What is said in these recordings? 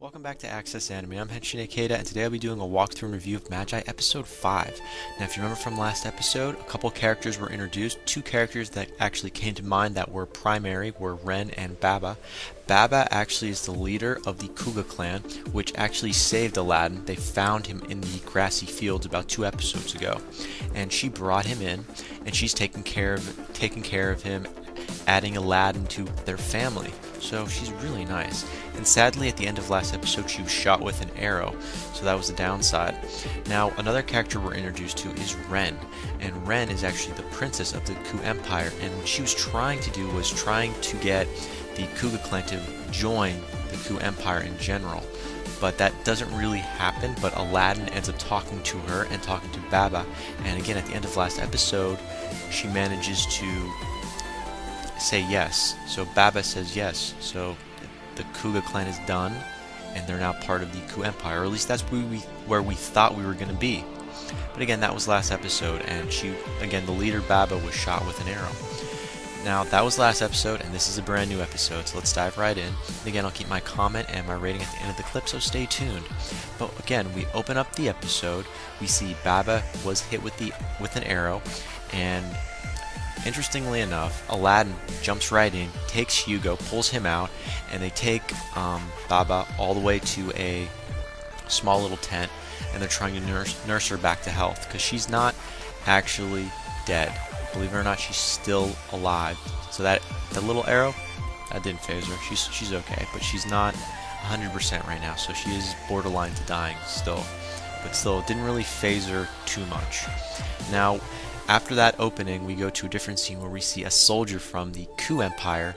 Welcome back to Access Anime. I'm Henshin Ikeda, and today I'll be doing a walkthrough and review of Magi Episode 5. Now, if you remember from last episode, a couple characters were introduced. Two characters that actually came to mind that were primary were Ren and Baba. Baba actually is the leader of the Kuga clan, which actually saved Aladdin. They found him in the grassy fields about 2 episodes ago, and she brought him in, and she's taking care of him, adding Aladdin to their family. So she's really nice. And sadly, at the end of last episode, she was shot with an arrow, so that was the downside. Now, another character we're introduced to is Ren, and Ren is actually the princess of the Ku Empire, and what she was trying to do was trying to get the Kuga clan to join the Ku Empire in general. But that doesn't really happen, but Aladdin ends up talking to her and talking to Baba, and again, at the end of last episode, she manages to say yes. So Baba says yes. So the Kuga clan is done, and they're now part of the Ku Empire, or at least that's where we thought we were going to be. But again, that was last episode, and the leader Baba was shot with an arrow. Now, that was last episode, and this is a brand new episode, so let's dive right in. And again, I'll keep my comment and my rating at the end of the clip, so stay tuned. But again, we open up the episode, we see Baba was hit with an arrow, and interestingly enough, Aladdin jumps right in, takes Hugo, pulls him out, and they take Baba all the way to a small little tent, and they're trying to nurse her back to health, because she's not actually dead. Believe it or not, she's still alive. So that little arrow, that didn't phase her. She's okay, but she's not 100% right now, so she is borderline to dying still. But still, it didn't really phase her too much. Now, after that opening, we go to a different scene where we see a soldier from the Ku Empire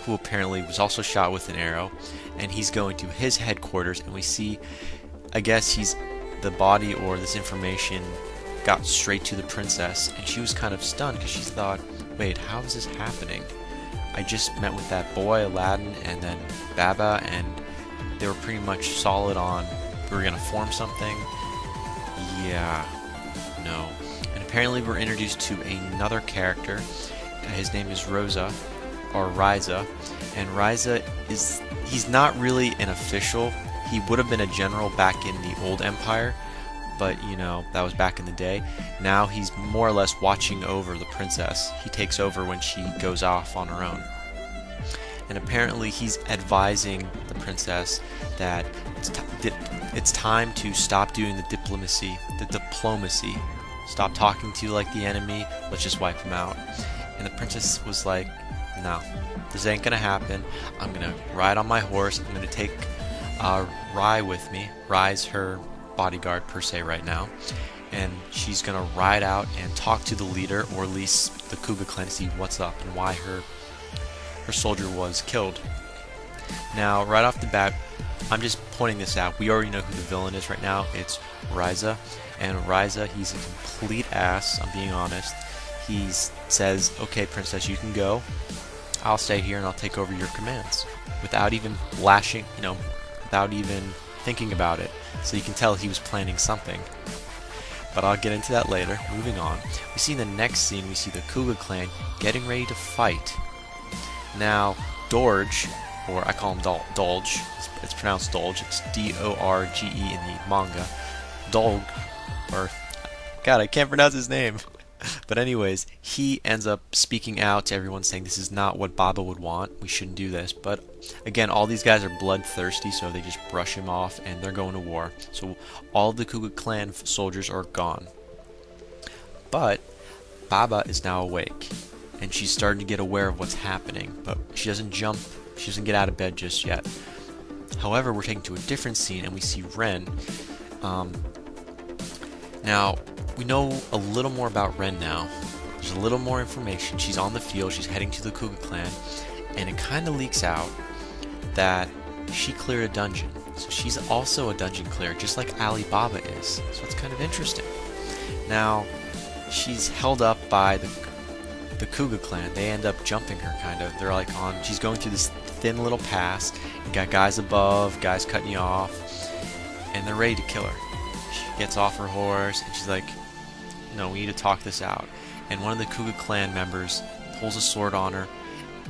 who apparently was also shot with an arrow, and he's going to his headquarters, and we see, I guess the body or this information got straight to the princess, and she was kind of stunned because she thought, wait, how is this happening? I just met with that boy, Aladdin, and then Baba, and they were pretty much solid on we were going to form something. Yeah, no. Apparently we're introduced to another character. His name is Rosa, or Ryza, and Ryza he's not really an official. He would have been a general back in the old empire, but you know, that was back in the day. Now he's more or less watching over the princess. He takes over when she goes off on her own. And apparently he's advising the princess that it's time to stop doing the diplomacy. Stop talking to you like the enemy, let's just wipe them out. And the princess was like, no, this ain't gonna happen. I'm gonna ride on my horse, I'm gonna take Rai with me. Rai's her bodyguard per se right now. And she's gonna ride out and talk to the leader, or at least the Kuga clan, to see what's up and why her soldier was killed. Now, right off the bat, I'm just pointing this out. We already know who the villain is right now. It's Ryza. And Ryza, he's a complete ass, I'm being honest. He says, okay, princess, you can go. I'll stay here and I'll take over your commands. Without even without even thinking about it. So you can tell he was planning something. But I'll get into that later. Moving on. We see in the next scene, we see the Kuga clan getting ready to fight. Now, Dorge, or I call him Dolge, it's pronounced Dolge, it's D-O-R-G-E in the manga. Dolg, or God, I can't pronounce his name. But anyways, he ends up speaking out to everyone saying this is not what Baba would want, we shouldn't do this. But again, all these guys are bloodthirsty, so they just brush him off and they're going to war. So all of the Kuga clan soldiers are gone. But Baba is now awake, and she's starting to get aware of what's happening, but she doesn't get out of bed just yet. However, we're taken to a different scene and we see Ren. Now, we know a little more about Ren now. There's a little more information. She's on the field, she's heading to the Kuga clan, and it kind of leaks out that she cleared a dungeon. So she's also a dungeon clearer, just like Alibaba is. So it's kind of interesting. Now, she's held up by the Kuga clan. They end up jumping her, kind of. They're like she's going through this thin little pass. You got guys above, guys cutting you off, and they're ready to kill her. She gets off her horse, and she's like, no, we need to talk this out. And one of the Kuga clan members pulls a sword on her,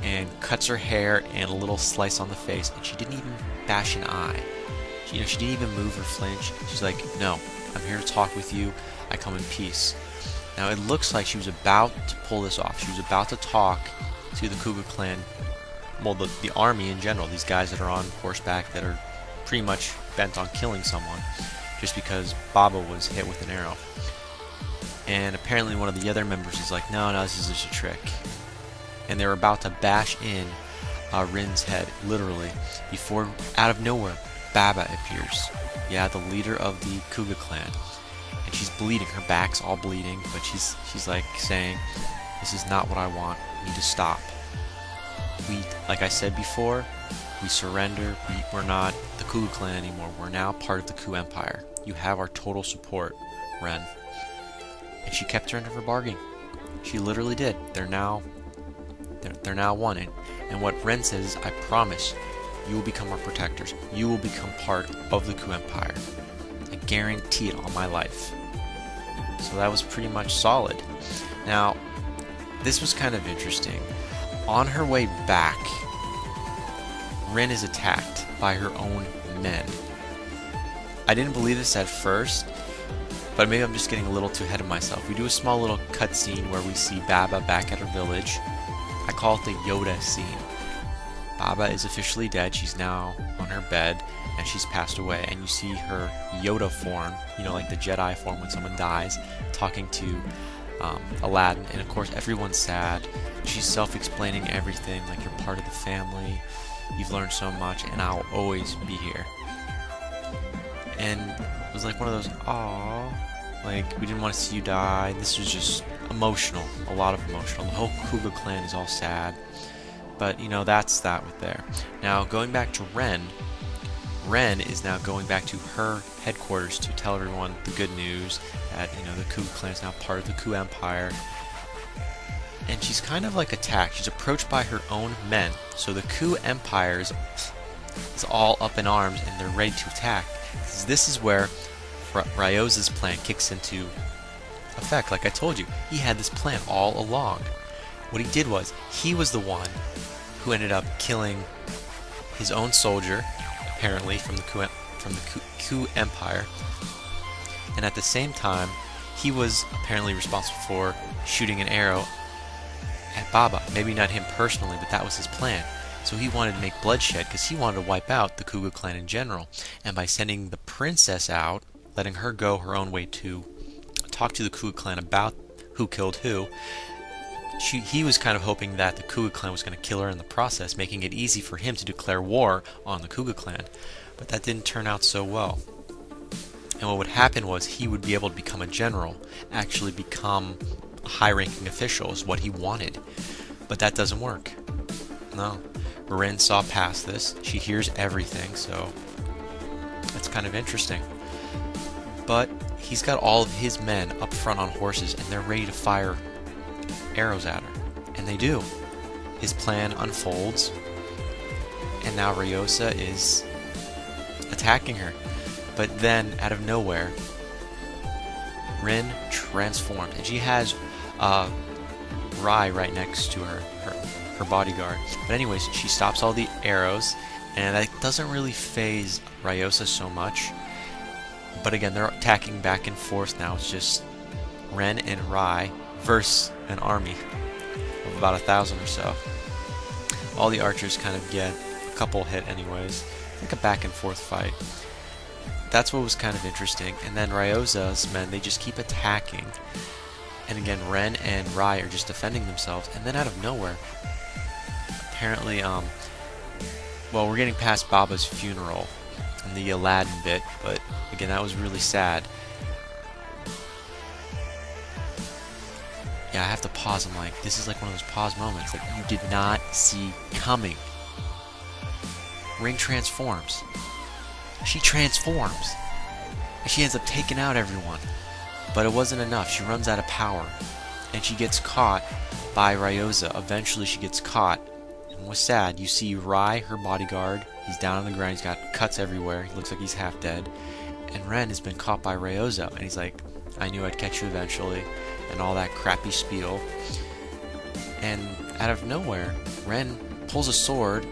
and cuts her hair and a little slice on the face, and she didn't even bash an eye. She didn't even move or flinch. She's like, no, I'm here to talk with you. I come in peace. Now it looks like she was about to pull this off. She was about to talk to the Kuga clan, well, the army in general, these guys that are on horseback that are pretty much bent on killing someone just because Baba was hit with an arrow. And apparently one of the other members is like, no, this is just a trick. And they're about to bash in Rin's head, literally, before, out of nowhere, Baba appears. Yeah, the leader of the Kuga clan. And she's bleeding, her back's all bleeding, but she's like saying, this is not what I want, we need to stop. Like I said before, we surrender, we're not the Kuga clan anymore, we're now part of the Ku Empire. You have our total support, Ren. And she kept her end of her bargain. She literally did. They're now one. And what Ren says is, I promise you will become our protectors. You will become part of the Ku Empire. I guarantee it on my life. So that was pretty much solid. Now, this was kind of interesting. On her way back, Rin is attacked by her own men. I didn't believe this at first, but maybe I'm just getting a little too ahead of myself. We do a small little cutscene where we see Baba back at her village. I call it the Yoda scene. Baba is officially dead. She's now on her bed, and she's passed away. And you see her Yoda form, like the Jedi form when someone dies, talking to Aladdin. And of course, everyone's sad. She's self-explaining everything, like you're part of the family. You've learned so much, and I'll always be here. And it was like one of those, aww, like we didn't want to see you die. This was just emotional, a lot of emotional. The whole Kuga clan is all sad. But, that's that with there. Now, going back to Ren is now going back to her headquarters to tell everyone the good news that, the Kuga clan is now part of the Ku Empire. And she's kind of like attacked. She's approached by her own men. So the Ku Empire is all up in arms and they're ready to attack. This is where Ryoza's plan kicks into effect. Like I told you, he had this plan all along. What he did was, he was the one who ended up killing his own soldier, apparently, from the Ku Empire. And at the same time, he was apparently responsible for shooting an arrow at Baba. Maybe not him personally, but that was his plan. So he wanted to make bloodshed because he wanted to wipe out the Kuga clan in general. And by sending the princess out, letting her go her own way to talk to the Kuga clan about who killed who, he was kind of hoping that the Kuga clan was going to kill her in the process, making it easy for him to declare war on the Kuga clan. But that didn't turn out so well. And what would happen was he would be able to become a general, actually become a high-ranking official is what he wanted. But that doesn't work. No. Rin saw past this. She hears everything, so that's kind of interesting. But he's got all of his men up front on horses, and they're ready to fire arrows at her. And they do. His plan unfolds, and now Ryoza is attacking her. But then, out of nowhere, Rin transforms, and she has Rai right next to her bodyguard. But anyways, she stops all the arrows, and that doesn't really faze Ryoza so much. But again, they're attacking back and forth now. It's just Ren and Rai versus an army of about 1,000 or so. All the archers kind of get a couple hit anyways. It's like a back and forth fight. That's what was kind of interesting. And then Ryoza's men, they just keep attacking. And again, Ren and Rai are just defending themselves. And then out of nowhere, apparently, well, we're getting past Baba's funeral and the Aladdin bit, but again, that was really sad. Yeah, I have to pause. I'm like, this is like one of those pause moments that you did not see coming. Rin transforms. She transforms. And she ends up taking out everyone. But it wasn't enough. She runs out of power. And she gets caught by Ryoza. Eventually she gets caught. And what's sad, you see Rai, her bodyguard. He's down on the ground. He's got cuts everywhere. He looks like he's half dead. And Ren has been caught by Ryoza. And he's like, I knew I'd catch you eventually. And all that crappy spiel. And out of nowhere, Ren pulls a sword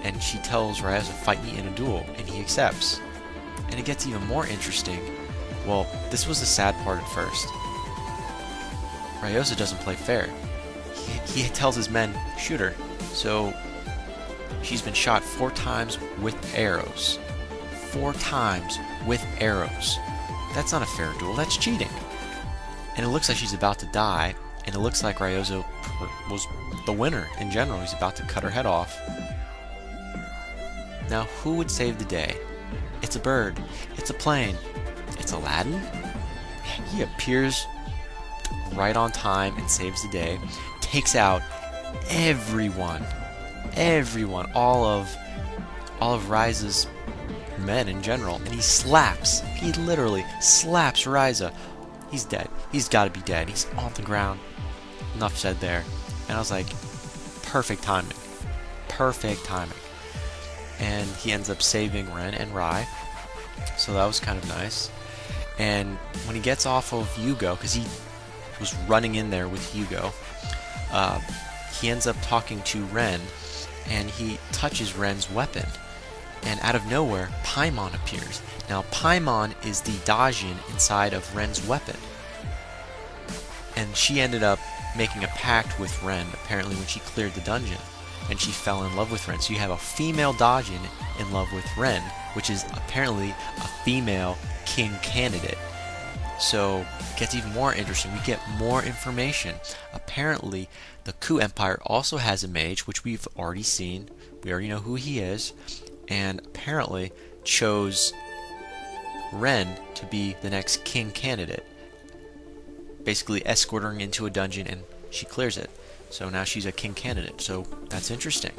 and she tells Ryozo to fight me in a duel, and he accepts. And it gets even more interesting. Well, this was the sad part at first. Ryozo doesn't play fair. He tells his men, shoot her. So she's been shot 4 times with arrows. 4 times with arrows. That's not a fair duel, that's cheating. And it looks like she's about to die, and it looks like Ryozo was the winner in general. He's about to cut her head off. Now, who would save the day? It's a bird. It's a plane. It's Aladdin. He appears right on time and saves the day. Takes out everyone. Everyone. All of Ryza's men in general. And he literally slaps Ryza. He's dead. He's got to be dead. He's on the ground. Enough said there. And I was like, perfect timing. Perfect timing. And he ends up saving Ren and Rai. So that was kind of nice. And when he gets off of Yugo, because he was running in there with Yugo, he ends up talking to Ren, and he touches Ren's weapon. And out of nowhere, Paimon appears. Now, Paimon is the Dajin inside of Ren's weapon. And she ended up making a pact with Ren, apparently when she cleared the dungeon. And she fell in love with Ren. So you have a female Dajin in love with Ren, which is apparently a female king candidate. So it gets even more interesting. We get more information. Apparently, the Ku Empire also has a mage, which we've already seen. We already know who he is. And apparently chose Ren to be the next king candidate. Basically escorting her into a dungeon, and she clears it. So now she's a king candidate. So that's interesting.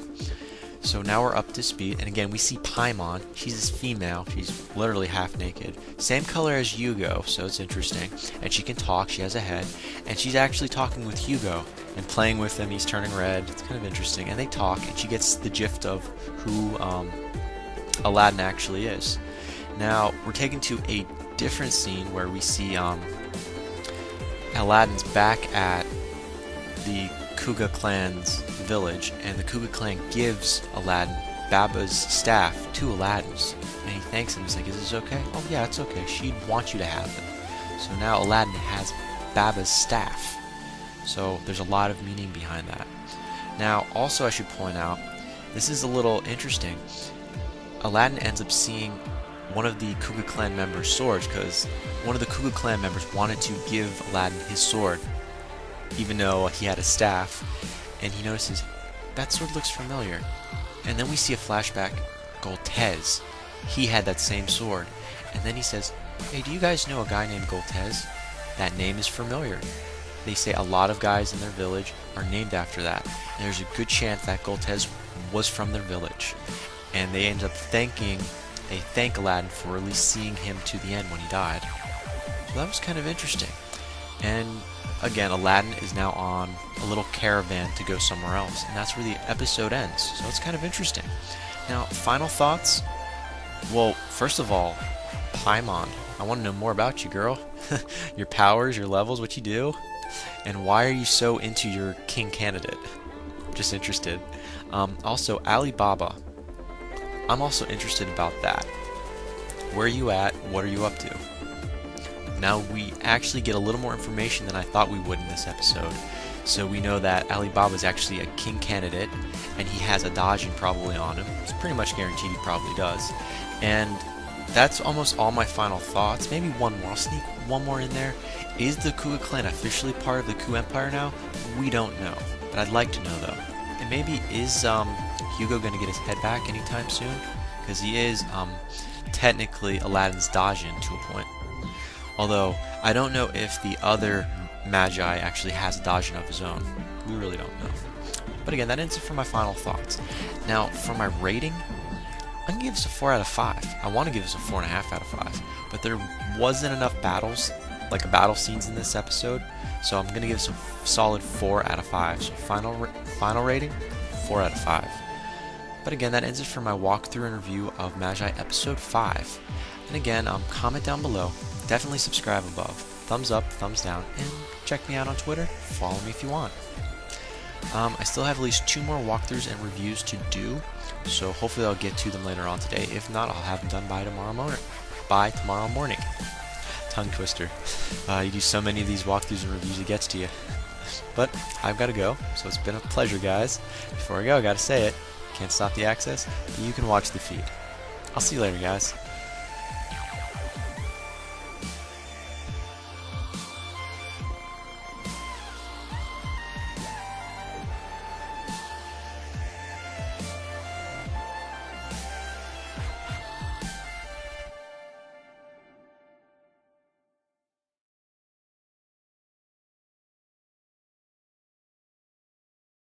So now we're up to speed. And again, we see Paimon. She's this female. She's literally half naked. Same color as Yugo, so it's interesting. And she can talk. She has a head. And she's actually talking with Yugo and playing with him. He's turning red. It's kind of interesting. And they talk, and she gets the gist of who Aladdin actually is. Now, we're taken to a different scene where we see Aladdin's back at the Kuga clan's village, and the Kuga clan gives Aladdin Baba's staff to Aladdin, and he thanks him. He's like, is this okay? Oh yeah, it's okay. She'd want you to have it. So now Aladdin has Baba's staff. So there's a lot of meaning behind that. Now, also I should point out, this is a little interesting. Aladdin ends up seeing one of the Kuga clan members' swords, because one of the Kuga clan members wanted to give Aladdin his sword, even though he had a staff, and he notices, that sword looks familiar. And then we see a flashback, Goltez. He had that same sword. And then he says, hey, do you guys know a guy named Goltez? That name is familiar. They say a lot of guys in their village are named after that. And there's a good chance that Goltez was from their village. And they end up thank Aladdin for at least seeing him to the end when he died. So that was kind of interesting. And again, Aladdin is now on a little caravan to go somewhere else, and that's where the episode ends. So it's kind of interesting. Now, final thoughts? Well, first of all, Paimon, I want to know more about you, girl. Your powers, your levels, what you do, and why are you so into your king candidate? Just interested. Also, Alibaba. I'm also interested about that. Where are you at? What are you up to? Now we actually get a little more information than I thought we would in this episode. So we know that Alibaba is actually a king candidate, and he has a Dajin probably on him. It's pretty much guaranteed he probably does. And that's almost all my final thoughts. Maybe one more. I'll sneak one more in there. Is the Kuga clan officially part of the Ku Empire now? We don't know, but I'd like to know though. And maybe is Hugo going to get his head back anytime soon? Because he is technically Aladdin's Dajin to a point. Although, I don't know if the other Magi actually has a Dajin of his own. We really don't know. But again, that ends it for my final thoughts. Now, for my rating, I'm going to give this a 4 out of 5. I want to give this a 4.5 out of 5. But there wasn't enough battles, like battle scenes in this episode. So I'm going to give this a solid 4 out of 5. So final rating, 4 out of 5. But again, that ends it for my walkthrough and review of Magi Episode 5. And again, comment down below. Definitely subscribe above. Thumbs up, thumbs down, and check me out on Twitter. Follow me if you want. I still have at least 2 more walkthroughs and reviews to do, so hopefully I'll get to them later on today. If not, I'll have them done by tomorrow morning. Tongue twister. You do so many of these walkthroughs and reviews, it gets to you. But I've got to go, so it's been a pleasure, guys. Before I go, I gotta say it. Can't stop the access, but you can watch the feed. I'll see you later, guys.